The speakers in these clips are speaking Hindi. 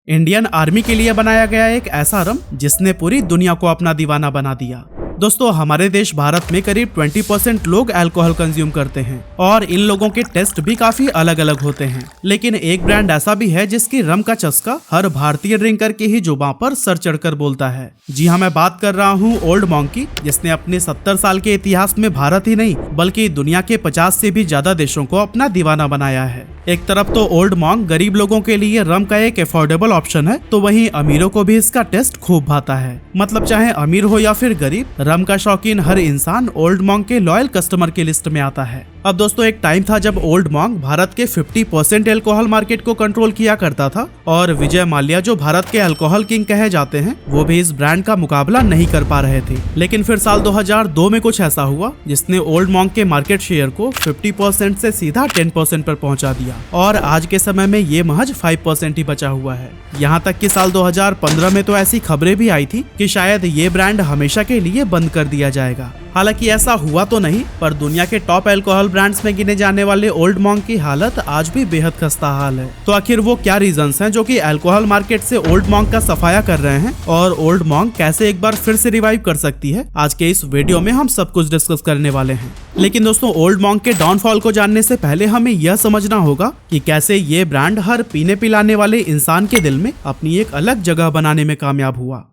इंडियन आर्मी के लिए बनाया गया एक ऐसा रम जिसने पूरी दुनिया को अपना दीवाना बना दिया। दोस्तों, हमारे देश भारत में करीब 20% लोग अल्कोहल कंज्यूम करते हैं और इन लोगों के टेस्ट भी काफी अलग अलग होते हैं। लेकिन एक ब्रांड ऐसा भी है जिसकी रम का चस्का हर भारतीय ड्रिंकर की ही जुबान पर सर चढ़कर बोलता है। जी हाँ, मैं बात कर रहा हूँ ओल्ड मॉन्क की, जिसने अपने 70 साल के इतिहास में भारत ही नहीं बल्कि दुनिया के 50 से भी ज्यादा देशों को अपना दीवाना बनाया है। एक तरफ तो ओल्ड मॉन्क गरीब लोगों के लिए रम का एक अफोर्डेबल ऑप्शन है, तो वहीं अमीरों को भी इसका टेस्ट खूब भाता है। मतलब चाहे अमीर हो या फिर गरीब, रम का शौकीन हर इंसान ओल्ड मॉन्क के लॉयल कस्टमर की लिस्ट में आता है। अब दोस्तों, एक टाइम था जब ओल्ड मॉन्क भारत के 50% अल्कोहल मार्केट को कंट्रोल किया करता था और विजय माल्या जो भारत के अल्कोहल किंग कहे जाते हैं वो भी इस ब्रांड का मुकाबला नहीं कर पा रहे थे। लेकिन फिर साल 2002 में कुछ ऐसा हुआ जिसने ओल्ड मॉन्क के मार्केट शेयर को 50% से सीधा 10% पर पहुंचा दिया और आज के समय में ये महज 5% ही बचा हुआ है। यहाँ तक कि साल 2015 में तो ऐसी खबरें भी आई थी कि शायद ये ब्रांड हमेशा के लिए बंद कर दिया जाएगा। हालांकि ऐसा हुआ तो नहीं, पर दुनिया के टॉप अल्कोहल ब्रांड्स में गिने जाने वाले ओल्ड मॉन्क की हालत आज भी बेहद खस्ता हाल है। तो आखिर वो क्या रीजंस हैं जो कि अल्कोहल मार्केट से ओल्ड मॉन्क का सफाया कर रहे हैं और ओल्ड मॉन्क कैसे एक बार फिर से रिवाइव कर सकती है, आज के इस वीडियो में हम सब कुछ डिस्कस करने वाले हैं। लेकिन दोस्तों, ओल्ड मॉन्क के डाउनफॉल को जानने से पहले हमें यह समझना होगा कि कैसे ये ब्रांड हर पीने पिलाने वाले इंसान के दिल में अपनी एक अलग जगह बनाने में कामयाब हुआ।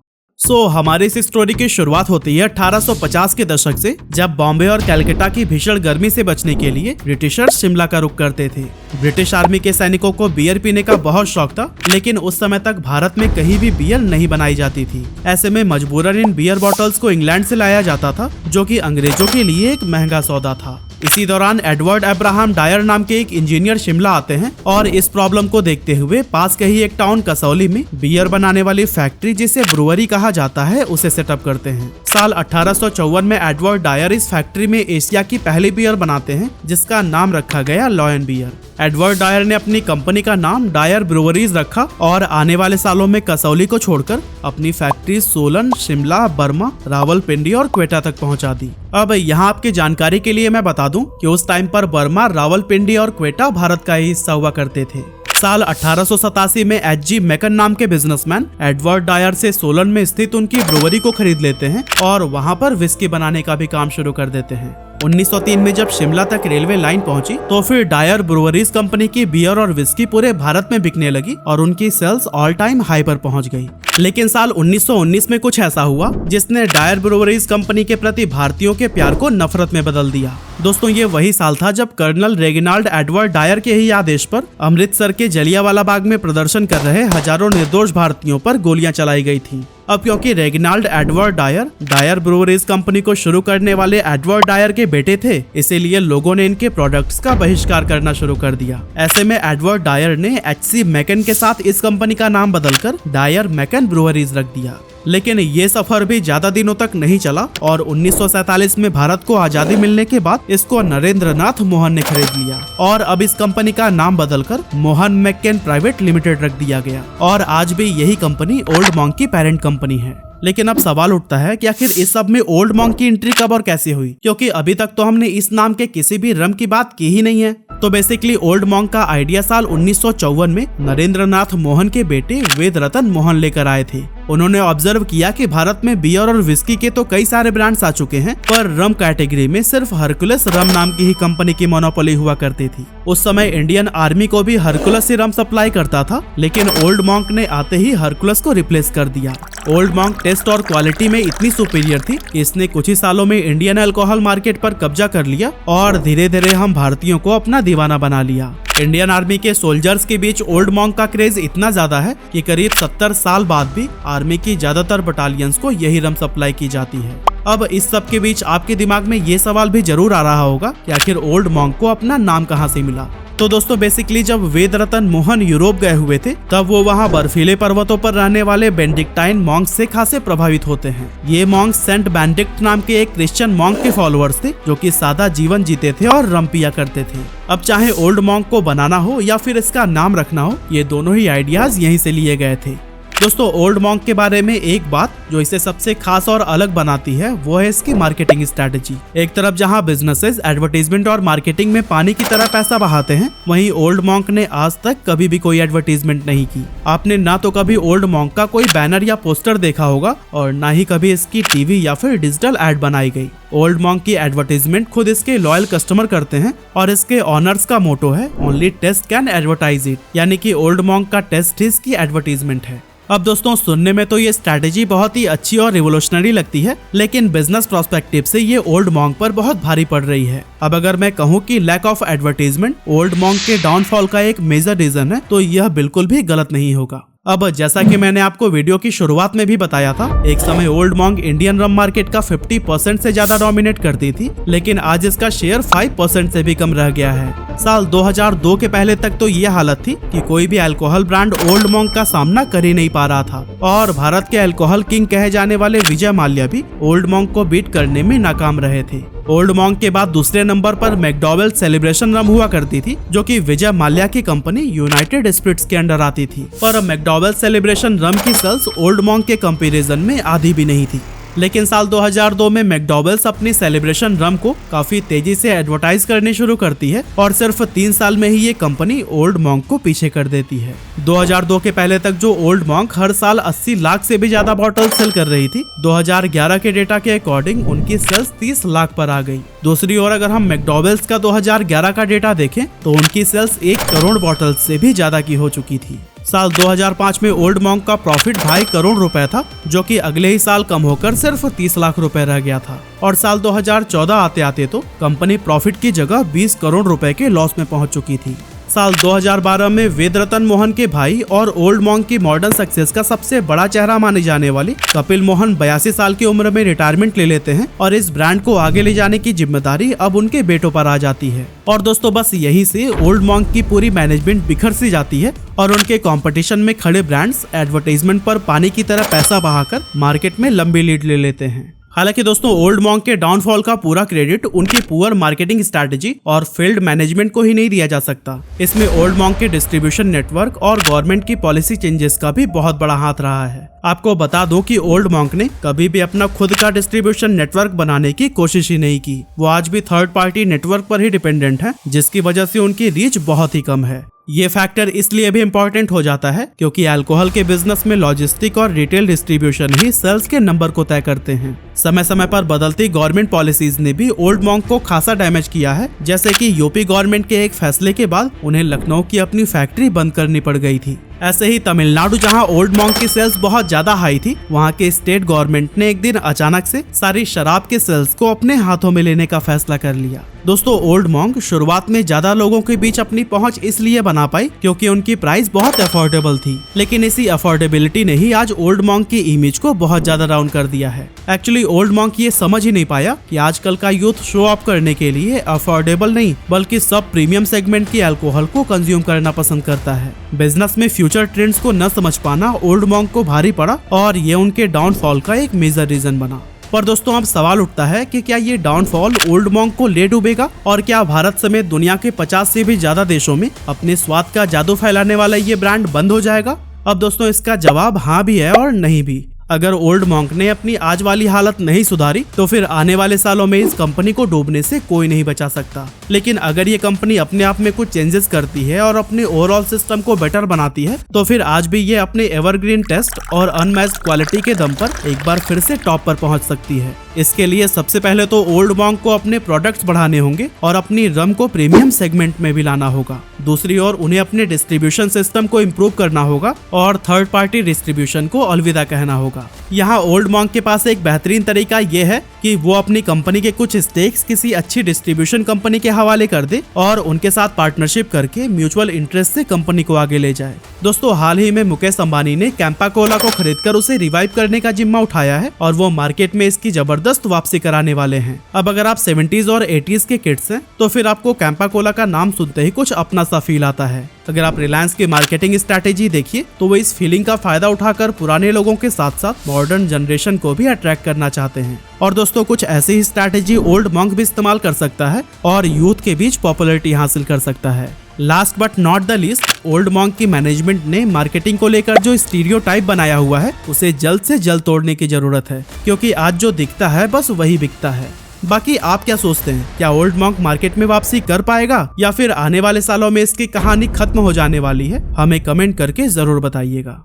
हमारे इस स्टोरी की शुरुआत होती है 1850 के दशक से, जब बॉम्बे और कलकत्ता की भीषण गर्मी से बचने के लिए ब्रिटिशर्स शिमला का रुख करते थे। ब्रिटिश आर्मी के सैनिकों को बियर पीने का बहुत शौक था, लेकिन उस समय तक भारत में कहीं भी बियर नहीं बनाई जाती थी। ऐसे में मजबूरन इन बियर बॉटल्स को इंग्लैंड से लाया जाता था, जो कि अंग्रेजों के लिए एक महंगा सौदा था। इसी दौरान एडवर्ड अब्राहम डायर नाम के एक इंजीनियर शिमला आते हैं और इस प्रॉब्लम को देखते हुए पास के ही एक टाउन कसौली में बियर बनाने वाली फैक्ट्री, जिसे ब्रूअरी कहा जाता है, उसे सेटअप करते हैं। साल 1854 में एडवर्ड डायर इस फैक्ट्री में एशिया की पहली बियर बनाते हैं, जिसका नाम रखा गया लॉयन बियर। एडवर्ड डायर ने अपनी कंपनी का नाम डायर ब्रूअरीज रखा और आने वाले सालों में कसौली को छोड़कर अपनी फैक्ट्री सोलन, शिमला, बर्मा, रावलपिंडी और क्वेटा तक पहुंचा दी। अब यहाँ आपकी जानकारी के लिए मैं बता दूं कि उस टाइम पर बर्मा, रावलपिंडी और क्वेटा भारत का ही हिस्सा हुआ करते थे। साल 1887 में एच.जी. मैकन नाम के बिजनेसमैन एडवर्ड डायर से सोलन में स्थित उनकी ब्रूअरी को खरीद लेते हैं और वहां पर विस्की बनाने का भी काम शुरू कर देते हैं। 1903 में जब शिमला तक रेलवे लाइन पहुंची तो फिर डायर ब्रूअरीज कंपनी की बियर और विस्की पूरे भारत में बिकने लगी और उनकी सेल्स ऑल टाइम हाई पर पहुंच गई। लेकिन साल 1919 में कुछ ऐसा हुआ जिसने डायर ब्रूअरीज कंपनी के प्रति भारतीयों के प्यार को नफरत में बदल दिया। दोस्तों, ये वही साल था जब कर्नल रेगिनाल्ड एडवर्ड डायर के ही आदेश पर अमृतसर के जलियांवाला बाग में प्रदर्शन कर रहे हजारों निर्दोष भारतीयों पर गोलियां चलाई गई थी। अब क्योंकि Reginald Edward Dyer breweries company को शुरू करने वाले एडवर्ड डायर के बेटे थे, इसीलिए लोगों ने इनके प्रोडक्ट्स का बहिष्कार करना शुरू कर दिया। ऐसे में एडवर्ड डायर ने एच.सी. मैकन के साथ इस कंपनी का नाम बदलकर डायर मैकन ब्रूअरीज रख दिया। लेकिन ये सफर भी ज्यादा दिनों तक नहीं चला और 1947 में भारत को आजादी मिलने के बाद इसको नरेंद्रनाथ मोहन ने खरीद लिया और अब इस कंपनी का नाम बदलकर मोहन मैककेन प्राइवेट लिमिटेड रख दिया गया और आज भी यही कंपनी ओल्ड मॉन्क की पेरेंट कंपनी है। लेकिन अब सवाल उठता है कि आखिर इस सब में ओल्ड मॉन्क की एंट्री कब और कैसे हुई, क्योंकि अभी तक तो हमने इस नाम के किसी भी रम की बात की ही नहीं है। तो बेसिकली ओल्ड मॉन्क का आइडिया साल 1954 में नरेंद्रनाथ मोहन के बेटे वेद रतन मोहन लेकर आए थे। उन्होंने ऑब्जर्व किया कि भारत में बियर और विस्की के तो कई सारे ब्रांड्स आ चुके हैं, पर रम कैटेगरी में सिर्फ हरकुलस रम नाम की ही कंपनी की मोनोपोली हुआ करती थी। उस समय इंडियन आर्मी को भी हरकुलस ही रम सप्लाई करता था, लेकिन ओल्ड मॉन्क ने आते ही हरकुलस को रिप्लेस कर दिया। ओल्ड मॉन्क टेस्ट और क्वालिटी में इतनी सुपीरियर थी कि इसने कुछ ही सालों में इंडियन अल्कोहल मार्केट पर कब्जा कर लिया और धीरे धीरे हम भारतीयों को अपना दीवाना बना लिया। इंडियन आर्मी के सोल्जर्स के बीच ओल्ड मॉन्क का क्रेज इतना ज्यादा है कि करीब 70 साल बाद भी आर्मी की ज्यादातर बटालियंस को यही रम सप्लाई की जाती है। अब इस सब के बीच आपके दिमाग में ये सवाल भी जरूर आ रहा होगा कि आखिर ओल्ड मॉन्क को अपना नाम कहां से मिला। तो दोस्तों, बेसिकली जब वेद रतन मोहन यूरोप गए हुए थे तब वो वहाँ बर्फीले पर्वतों पर रहने वाले बेनेडिक्टाइन मॉन्क्स से खासे प्रभावित होते हैं। ये मॉन्क्स सेंट बेनेडिक्ट नाम के एक क्रिश्चियन मॉन्क के फॉलोअर्स थे, जो कि सादा जीवन जीते थे और रम पिया करते थे। अब चाहे ओल्ड मॉन्क को बनाना हो या फिर इसका नाम रखना हो, ये दोनों ही आइडियाज यहीं से लिए गए थे। दोस्तों ओल्ड मॉन्क के बारे में एक बात जो इसे सबसे खास और अलग बनाती है वो है इसकी मार्केटिंग स्ट्रेटेजी। एक तरफ जहां बिजनेसेस एडवर्टाइजमेंट और मार्केटिंग में पानी की तरह पैसा बहाते हैं, वहीं ओल्ड मॉन्क ने आज तक कभी भी कोई एडवर्टाइजमेंट नहीं की। आपने ना तो कभी ओल्ड मॉन्क का कोई बैनर या पोस्टर देखा होगा और ना ही कभी इसकी टीवी या फिर डिजिटल एड बनाई गई। ओल्ड मॉन्क की एडवर्टाइजमेंट खुद इसके लॉयल कस्टमर करते हैं और इसके ऑनर्स का मोटो है only taste can advertise it, यानी कि ओल्ड मॉन्क का टेस्ट ही इसकी एडवर्टाइजमेंट है। अब दोस्तों सुनने में तो ये स्ट्रैटेजी बहुत ही अच्छी और रिवोल्यूशनरी लगती है, लेकिन बिजनेस प्रोस्पेक्टिव से ये ओल्ड मॉन्क पर बहुत भारी पड़ रही है। अब अगर मैं कहूँ कि lack of advertisement Old Monk के डाउनफॉल का एक मेजर रीजन है, तो यह बिल्कुल भी गलत नहीं होगा। अब जैसा कि मैंने आपको वीडियो की शुरुआत में भी बताया था, एक समय ओल्ड मॉन्क इंडियन रम मार्केट का 50% से ज्यादा डोमिनेट करती थी, लेकिन आज इसका शेयर 5% से भी कम रह गया है। साल 2002 के पहले तक तो ये हालत थी कि कोई भी अल्कोहल ब्रांड ओल्ड मॉन्क का सामना कर ही नहीं पा रहा था और भारत के अल्कोहल किंग कहे जाने वाले विजय माल्या भी ओल्ड मॉन्क को बीट करने में नाकाम रहे थे। ओल्ड मॉन्क के बाद दूसरे नंबर पर मैकडॉवेल सेलिब्रेशन रम हुआ करती थी, जो कि विजय माल्या की कंपनी यूनाइटेड स्पिरिट्स के अंडर आती थी। पर मैकडॉवेल सेलिब्रेशन रम की सेल्स ओल्ड मॉन्क के कंपैरिजन में आधी भी नहीं थी। लेकिन साल 2002 में मैकडॉवेल्स अपनी सेलिब्रेशन रम को काफी तेजी से एडवर्टाइज करनी शुरू करती है और सिर्फ 3 साल में ही ये कंपनी ओल्ड मॉन्क को पीछे कर देती है। 2002 के पहले तक जो ओल्ड मॉन्क हर साल 80 लाख से भी ज्यादा बॉटल सेल कर रही थी, 2011 के डेटा के अकॉर्डिंग उनकी सेल्स 30 लाख पर आ गई। दूसरी ओर अगर हम मैकडॉवेल्स का 2011 का डेटा देखें तो उनकी सेल्स 1 करोड़ बॉटल से भी ज्यादा की हो चुकी थी। साल 2005 में ओल्ड मॉन्क का प्रॉफिट 2.5 करोड़ रुपए था, जो कि अगले ही साल कम होकर सिर्फ 30 लाख रुपए रह गया था और साल 2014 आते आते तो कंपनी प्रॉफिट की जगह 20 करोड़ रुपए के लॉस में पहुंच चुकी थी। साल 2012 में वेद रतन मोहन के भाई और ओल्ड मॉन्क की मॉडर्न सक्सेस का सबसे बड़ा चेहरा माने जाने वाली कपिल मोहन 82 साल की उम्र में रिटायरमेंट ले लेते हैं और इस ब्रांड को आगे ले जाने की जिम्मेदारी अब उनके बेटों पर आ जाती है। और दोस्तों बस यहीं से ओल्ड मॉन्क की पूरी मैनेजमेंट बिखर सी जाती है और उनके कंपटीशन में खड़े ब्रांड्स एडवर्टाइजमेंट पर पानी की तरह पैसा बहाकर मार्केट में लंबी लीड ले लेते हैं। हालांकि दोस्तों ओल्ड मॉन्क के डाउनफॉल का पूरा क्रेडिट उनकी पुअर मार्केटिंग स्ट्रैटेजी और फील्ड मैनेजमेंट को ही नहीं दिया जा सकता। इसमें ओल्ड मॉन्क के डिस्ट्रीब्यूशन नेटवर्क और गवर्नमेंट की पॉलिसी चेंजेस का भी बहुत बड़ा हाथ रहा है। आपको बता दो कि ओल्ड मॉन्क ने कभी भी अपना खुद का डिस्ट्रीब्यूशन नेटवर्क बनाने की कोशिश ही नहीं की। वो आज भी थर्ड पार्टी नेटवर्क पर ही डिपेंडेंट है, जिसकी वजह से उनकी रीच बहुत ही कम है। ये फैक्टर इसलिए भी इम्पोर्टेंट हो जाता है क्योंकि अल्कोहल के बिजनेस में लॉजिस्टिक और रिटेल डिस्ट्रीब्यूशन ही सेल्स के नंबर को तय करते हैं। समय समय पर बदलती गवर्नमेंट पॉलिसीज ने भी ओल्ड मॉन्क को खासा डैमेज किया है, जैसे कि यूपी गवर्नमेंट के एक फैसले के बाद उन्हें लखनऊ की अपनी फैक्ट्री बंद करनी पड़ गई थी। ऐसे ही तमिलनाडु जहां ओल्ड मॉन्क की सेल्स बहुत ज्यादा हाई थी, वहां के स्टेट गवर्नमेंट ने एक दिन अचानक से सारी शराब के सेल्स को अपने हाथों में लेने का फैसला कर लिया। दोस्तों ओल्ड मॉन्क शुरुआत में ज्यादा लोगों के बीच अपनी पहुंच इसलिए बना पाई क्योंकि उनकी प्राइस बहुत अफोर्डेबल थी, लेकिन इसी अफोर्डेबिलिटी ने ही आज ओल्ड मॉन्क की इमेज को बहुत ज्यादा डाउन कर दिया है। एक्चुअली ओल्ड मॉन्क ये समझ ही नहीं पाया कि आजकल का यूथ शो ऑफ करने के लिए अफोर्डेबल नहीं बल्कि सब प्रीमियम सेगमेंट की अल्कोहल को कंज्यूम करना पसंद करता है। बिजनेस में फ्यूचर ट्रेंड्स को न समझ पाना ओल्ड मॉन्क को भारी पड़ा और ये उनके डाउनफॉल का एक मेजर रीजन बना। पर दोस्तों अब सवाल उठता है कि क्या ये डाउनफॉल ओल्ड मॉन्क को ले डूबेगा और क्या भारत समेत दुनिया के 50 से भी ज्यादा देशों में अपने स्वाद का जादू फैलाने वाला ये ब्रांड बंद हो जाएगा? अब दोस्तों इसका जवाब हाँ भी है और नहीं भी। अगर ओल्ड मॉन्क ने अपनी आज वाली हालत नहीं सुधारी तो फिर आने वाले सालों में इस कंपनी को डूबने से कोई नहीं बचा सकता। लेकिन अगर ये कंपनी अपने आप में कुछ चेंजेस करती है और अपने ओवरऑल सिस्टम को बेटर बनाती है तो फिर आज भी ये अपने एवरग्रीन टेस्ट और अनमैच्ड क्वालिटी के दम पर एक बार फिर से टॉप पर पहुंच सकती है। इसके लिए सबसे पहले तो ओल्ड मॉन्क को अपने प्रोडक्ट्स बढ़ाने होंगे और अपनी रम को प्रीमियम सेगमेंट में भी लाना होगा। दूसरी ओर उन्हें अपने डिस्ट्रीब्यूशन सिस्टम को इम्प्रूव करना होगा और थर्ड पार्टी डिस्ट्रीब्यूशन को अलविदा कहना होगा। यहाँ ओल्ड मॉन्क के पास एक बेहतरीन तरीका ये है कि वो अपनी कंपनी के कुछ स्टेक्स किसी अच्छी डिस्ट्रीब्यूशन कंपनी के हवाले कर दे और उनके साथ पार्टनरशिप करके म्यूचुअल इंटरेस्ट से कंपनी को आगे ले जाए। दोस्तों हाल ही में मुकेश अंबानी ने कैंपा कोला को खरीदकर उसे रिवाइव करने का जिम्मा उठाया है और वो मार्केट में इसकी जबरदस्त वापसी कराने वाले हैं। अब अगर आप 70s और 80s के किड्स हैं तो फिर आपको कैंपा कोला का नाम सुनते ही कुछ अपना सा फील आता है। अगर आप रिलायंस की मार्केटिंग स्ट्रैटेजी देखिए तो वो इस फीलिंग का फायदा उठाकर पुराने लोगों के साथ साथ मॉडर्न जनरेशन को भी अट्रैक्ट करना चाहते हैं। और दोस्तों कुछ ऐसी ही स्ट्रैटेजी ओल्ड मॉन्क भी इस्तेमाल कर सकता है और यूथ के बीच पॉपुलैरिटी हासिल कर सकता है। Last but not the least, old monk की मैनेजमेंट ने मार्केटिंग को लेकर जो स्टीरियोटाइप बनाया हुआ है उसे जल्द से जल्द तोड़ने की जरूरत है, क्योंकि आज जो दिखता है बस वही बिकता है। बाकी आप क्या सोचते हैं, क्या ओल्ड मॉन्क मार्केट में वापसी कर पाएगा या फिर आने वाले सालों में इसकी कहानी खत्म हो जाने वाली है? हमें कमेंट करके जरूर बताइएगा।